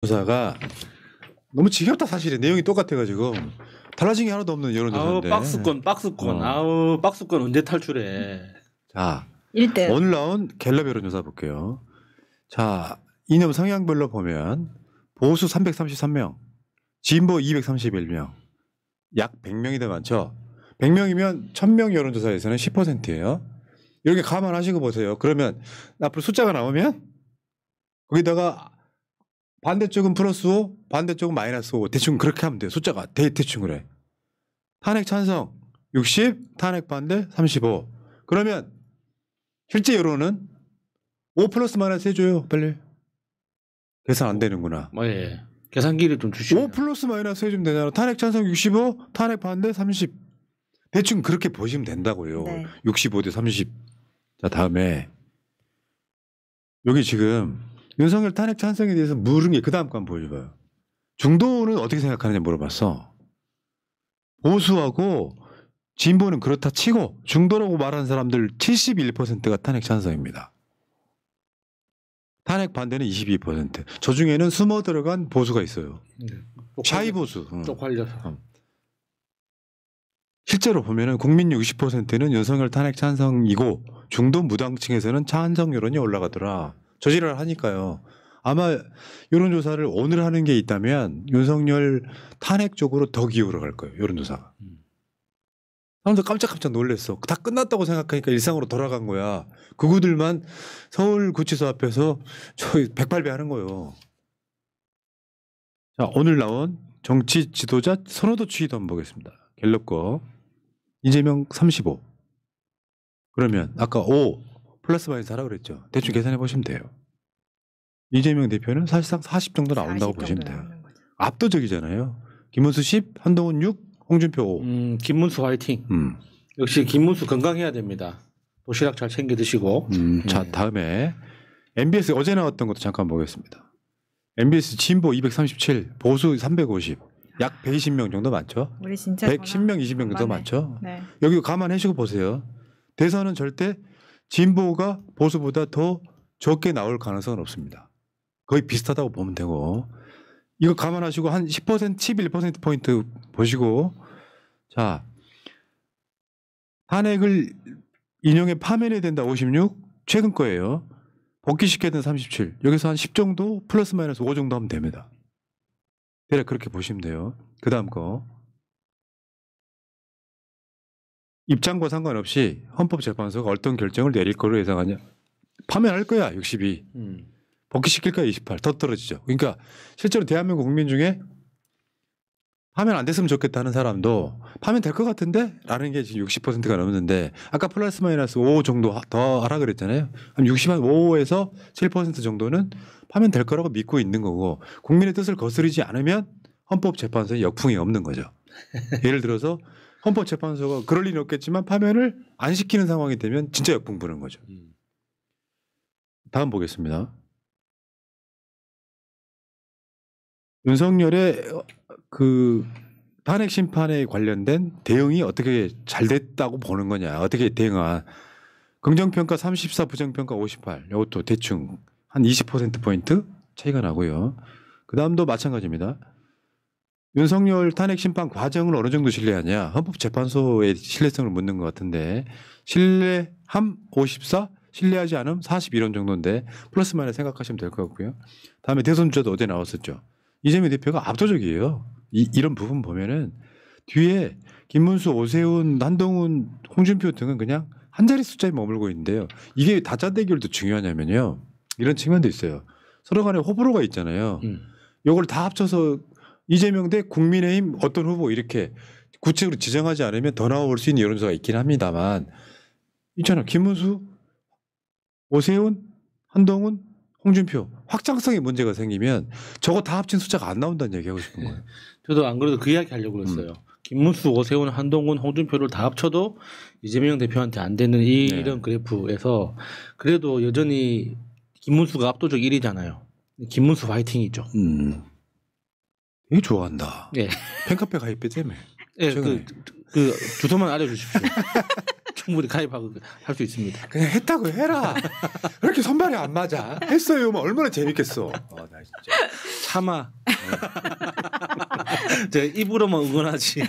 조사가 너무 지겹다 사실은. 내용이 똑같아가지고 달라진 게 하나도 없는 여론조사인데. 박스권. 아우 박스권 언제 탈출해. 자 1등. 오늘 나온 갤럽 여론조사 볼게요. 자 이념 성향별로 보면 보수 333명, 진보 231명, 약 100명이 더 많죠. 100명이면 1000명 여론조사에서는 10%예요. 이렇게 감안하시고 보세요. 그러면 앞으로 숫자가 나오면 거기다가 반대쪽은 플러스 5, 반대쪽은 마이너스 5. 대충 그렇게 하면 돼요. 숫자가 대충 그래. 탄핵 찬성 60, 탄핵 반대 35. 그러면 실제 여론은 5 플러스 마이너스 해줘요. 빨리. 계산 안 되는구나. 예. 계산기를 좀 주시면. 5 플러스 마이너스 해주면 되잖아. 탄핵 찬성 65, 탄핵 반대 30. 대충 그렇게 보시면 된다고요. 네. 65 대 30. 자 다음에 여기 지금 윤석열 탄핵 찬성에 대해서 물은 게 그 다음 거 한번 보여줘봐요. 중도는 어떻게 생각하느냐 물어봤어. 보수하고 진보는 그렇다 치고 중도라고 말하는 사람들 71%가 탄핵 찬성입니다. 탄핵 반대는 22%. 저 중에는 숨어 들어간 보수가 있어요. 샤이 보수. 쪽팔려서. 실제로 보면은 국민 60%는 윤석열 탄핵 찬성이고 중도 무당층에서는 찬성 여론이 올라가더라. 저지랄 하니까요. 아마 여론조사를 오늘 하는 게 있다면 윤석열 탄핵 쪽으로 더 기울어 갈 거예요. 여론조사가. 사람들 깜짝깜짝 놀랐어. 다 끝났다고 생각하니까 일상으로 돌아간 거야. 그구들만 서울구치소 앞에서 저희 108배 하는 거예요. 자, 오늘 나온 정치 지도자 선호도 추이도 한번 보겠습니다. 갤럽 거. 이재명 35. 그러면 아까 5 플러스 마이너스 하라고 그랬죠. 대충 계산해 보시면 돼요. 이재명 대표는 사실상 40 정도 나온다고 보시면 돼요. 압도적이잖아요. 김문수 10, 한동훈 6, 홍준표 5. 김문수 화이팅. 역시 김문수 건강해야 됩니다. 도시락 잘 챙겨 드시고. 자 다음에 MBS 어제 나왔던 것도 잠깐 보겠습니다. MBS 진보 237, 보수 350. 약 120명 정도 많죠. 우리 진짜 110명, 20명 정도 많네. 많죠. 네. 여기 감안하시고 보세요. 대선은 절대 진보가 보수보다 더 적게 나올 가능성은 없습니다. 거의 비슷하다고 보면 되고 이거 감안하시고 한 10%, 11%포인트 보시고 자 탄핵을 인용에 파면해야 된다 56 최근 거예요. 복귀시켜야 된다 37 여기서 한 10 정도 플러스 마이너스 5 정도 하면 됩니다. 대략 그렇게 보시면 돼요. 그 다음 거 입장과 상관없이 헌법재판소가 어떤 결정을 내릴 거로 예상하냐. 파면할 거야 62. 복귀시킬 거야 28. 더 떨어지죠. 그러니까 실제로 대한민국 국민 중에 파면 안 됐으면 좋겠다는 사람도 파면 될 것 같은데? 라는 게 지금 60%가 넘는데 아까 플러스 마이너스 5 정도 더 하라 그랬잖아요. 한 65에서 7% 정도는 파면 될 거라고 믿고 있는 거고 국민의 뜻을 거스르지 않으면 헌법재판소에 역풍이 없는 거죠. 예를 들어서 헌법재판소가 그럴 일은 없겠지만 파면을 안 시키는 상황이 되면 진짜 역풍 부는 거죠. 다음 보겠습니다. 윤석열의 그 탄핵 심판에 관련된 대응이 어떻게 잘 됐다고 보는 거냐. 어떻게 대응한. 긍정평가 34, 부정평가 58. 이것도 대충 한 20%포인트 차이가 나고요. 그 다음도 마찬가지입니다. 윤석열 탄핵 심판 과정을 어느 정도 신뢰하냐. 헌법재판소의 신뢰성을 묻는 것 같은데 신뢰함 54, 신뢰하지 않음 41원 정도인데 플러스 마이너스 생각하시면 될 것 같고요. 다음에 대선 주자도 어제 나왔었죠. 이재명 대표가 압도적이에요. 이런 부분 보면은 뒤에 김문수, 오세훈, 한동훈, 홍준표 등은 그냥 한 자리 숫자에 머물고 있는데요. 이게 다자 대결도 중요하냐면요. 이런 측면도 있어요. 서로 간에 호불호가 있잖아요. 이걸 다 합쳐서 이재명 대 국민의힘 어떤 후보 이렇게 구체적으로 지정하지 않으면 더 나올 수 있는 여론조사가 있긴 합니다만 있잖아. 김문수, 오세훈, 한동훈, 홍준표 확장성에 문제가 생기면 저거 다 합친 숫자가 안 나온다는 얘기하고 싶은 거예요. 저도 안 그래도 그 이야기 하려고 그랬어요. 김문수, 오세훈, 한동훈, 홍준표를 다 합쳐도 이재명 대표한테 안 되는 이런 그래프에서 그래도 여전히 김문수가 압도적 1위잖아요. 김문수 화이팅이죠. 되게 좋아한다. 예. 팬카페 가입했다며. 예, 그 주소만 알려주십시오. 충분히 가입하고 할 수 있습니다. 그냥 했다고 해라. 왜 이렇게 손발이 안 맞아? 했어요. 뭐 얼마나 재밌겠어. 나 진짜. 참아. 제가 입으로만 응원하지.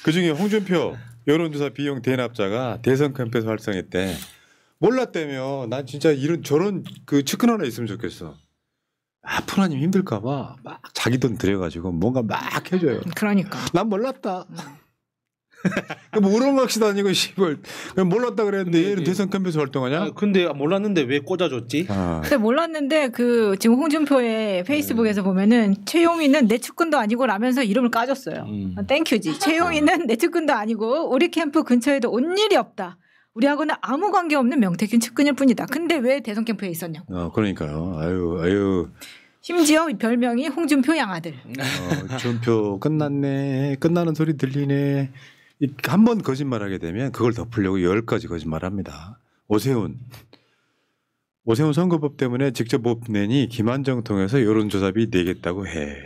그중에 홍준표 여론조사 비용 대납자가 대선 캠프에서 활성했대. 몰랐다며. 난 진짜 이런 저런 그 측근 하나 있으면 좋겠어. 프로님 힘들까봐 막 자기 돈 들여가지고 뭔가 막 해줘요. 그러니까. 난 몰랐다. 뭐 우렁각시도 아니고 씨발 그냥 몰랐다 그랬는데 얘는 대선 캠프에서 활동하냐? 근데 몰랐는데 왜 꽂아줬지? 근데 몰랐는데 그 지금 홍준표의 페이스북에서 보면은 최용희는 내 측근도 아니고 라면서 이름을 까줬어요. 땡큐지. 최용희는 내 측근도 아니고 우리 캠프 근처에도 온 일이 없다. 우리하고는 아무 관계 없는 명태균 측근일 뿐이다. 근데 왜 대선 캠프에 있었냐고. 그러니까요. 아유. 심지어 별명이 홍준표 양아들. 준표 끝났네. 끝나는 소리 들리네. 한 번 거짓말하게 되면 그걸 덮으려고 10가지 거짓말합니다. 오세훈 선거법 때문에 직접 못 내니 김한정 통해서 여론조사비 내겠다고 해.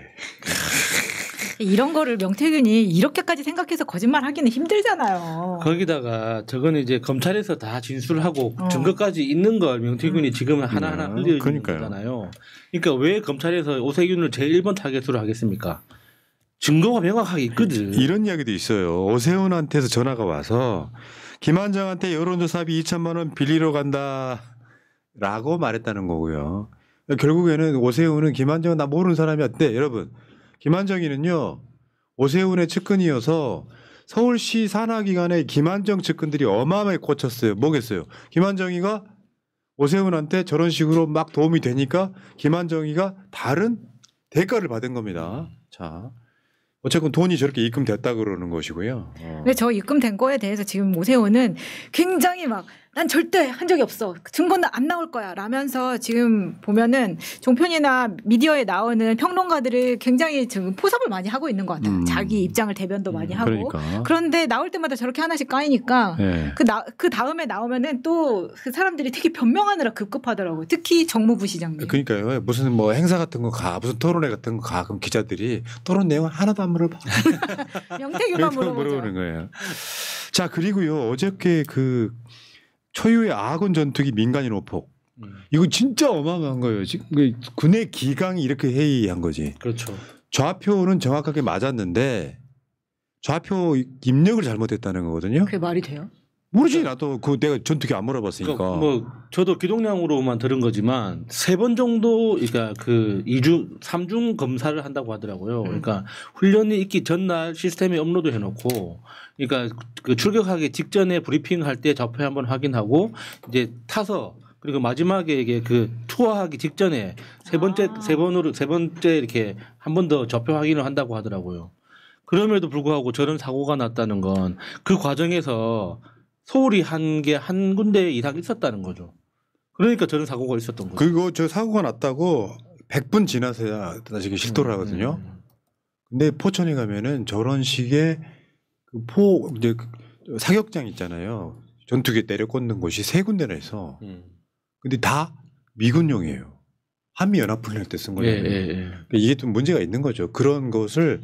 이런 거를 명태균이 이렇게까지 생각해서 거짓말하기는 힘들잖아요. 거기다가 저거는 이제 검찰에서 다 진술하고 증거까지 있는 걸 명태균이 지금 하나하나 흘려주는 거잖아요. 그러니까 왜 검찰에서 오세균을 제1번 타겟으로 하겠습니까? 증거가 명확하게 있거든. 이런 이야기도 있어요. 오세훈한테서 전화가 와서 김한정한테 여론조사비 2천만 원 빌리러 간다라고 말했다는 거고요. 결국에는 오세훈은 김한정은 나 모르는 사람이었대. 여러분, 김한정이는요 오세훈의 측근이어서 서울시 산하기관에 김한정 측근들이 어마어마하게 꽂혔어요. 뭐겠어요? 김한정이가 오세훈한테 저런 식으로 막 도움이 되니까 김한정이가 다른 대가를 받은 겁니다. 자. 어쨌든 돈이 저렇게 입금됐다 그러는 것이고요. 근데 저 입금된 거에 대해서 지금 오세훈은 굉장히 막 난 절대 한 적이 없어. 증거는 안 나올 거야. 라면서 지금 보면은 종편이나 미디어에 나오는 평론가들을 굉장히 지금 포섭을 많이 하고 있는 것 같아요. 자기 입장을 대변도 많이 하고. 그러니까. 그런데 나올 때마다 저렇게 하나씩 까이니까 네. 그 다음에 나오면은 또 그 사람들이 되게 변명하느라 급급하더라고요. 특히 정무부 시장님. 그러니까요. 무슨 뭐 행사 같은 거 가, 무슨 토론회 같은 거 가. 그럼 기자들이 토론 내용 하나도 안 물어봐. 명태균만 물어보는 거예요. 자, 그리고요. 어저께 그 초유의 아군 전투기 민간인 오폭. 이거 진짜 어마어마한 거예요. 지금 군의 기강이 이렇게 해이한 거지. 그렇죠. 좌표는 정확하게 맞았는데 좌표 입력을 잘못했다는 거거든요. 그게 말이 돼요? 모르지. 나도 그 내가 전투기 안 물어봤으니까. 그러니까 뭐 저도 기동량으로만 들은 거지만 3번 정도 그러니까 그 3중 검사를 한다고 하더라고요. 그러니까 훈련이 있기 전날 시스템에 업로드 해놓고 그러니까 그 출격하기 직전에 브리핑할 때 좌표 한번 확인하고 이제 타서 그리고 마지막에 이게 그 투어하기 직전에 세 번째 이렇게 한 번 더 좌표 확인을 한다고 하더라고요. 그럼에도 불구하고 저런 사고가 났다는 건 그 과정에서 소홀히 한 게 한 군데 이상 있었다는 거죠. 그러니까 저런 사고가 있었던 거죠. 그리고 저 사고가 났다고 100분 지나서야 나중에 실도를 하거든요. 근데 포천에 가면은 저런 식의 그 이제 사격장 있잖아요. 전투기 때려 꽂는 곳이 3군데나 있어. 근데 다 미군용이에요. 한미연합훈련 때 쓴 거예요. 그러니까 이게 좀 문제가 있는 거죠. 그런 것을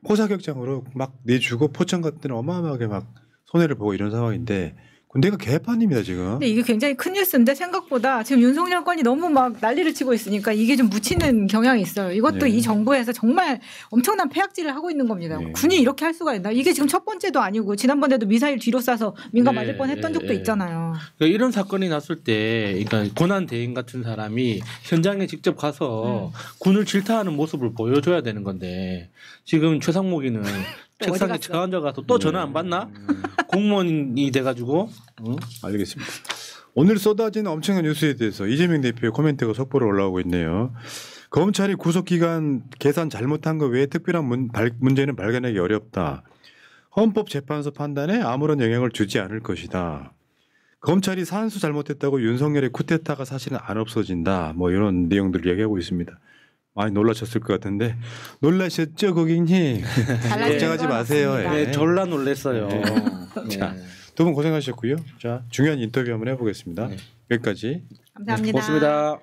포사격장으로 막 내주고 포천 같은 데는 어마어마하게 막 손해를 보고 이런 상황인데 군대가 개판입니다 지금. 근데 이게 굉장히 큰 뉴스인데 생각보다 지금 윤석열 건이 너무 막 난리를 치고 있으니까 이게 좀 묻히는 경향이 있어요. 이것도 이 정부에서 정말 엄청난 폐악질을 하고 있는 겁니다. 군이 이렇게 할 수가 있나? 이게 지금 첫 번째도 아니고 지난번에도 미사일 뒤로 쏴서 민가 맞을 뻔했던 적도 있잖아요. 그러니까 이런 사건이 났을 때, 그러니까 고난 대행 같은 사람이 현장에 직접 가서 군을 질타하는 모습을 보여줘야 되는 건데 지금 최상목이는 책상에 처앉아가서 또 전화 안 받나? 공무원이 돼가지고. 알겠습니다. 오늘 쏟아진 엄청난 뉴스에 대해서 이재명 대표의 코멘트가 속보로 올라오고 있네요. 검찰이 구속기간 계산 잘못한 것 외에 특별한 문제는 발견하기 어렵다. 헌법재판소 판단에 아무런 영향을 주지 않을 것이다. 검찰이 산수 잘못했다고 윤석열의 쿠데타가 사실은 안 없어진다. 뭐 이런 내용들을 이야기하고 있습니다. 많이 놀라셨을 것 같은데 놀라셨죠 고객님? 걱정하지 마세요. 네, 졸라 놀랐어요. 자, 두 분 고생하셨고요. 자, 중요한 인터뷰 한번 해보겠습니다. 여기까지. 감사합니다. 고맙습니다.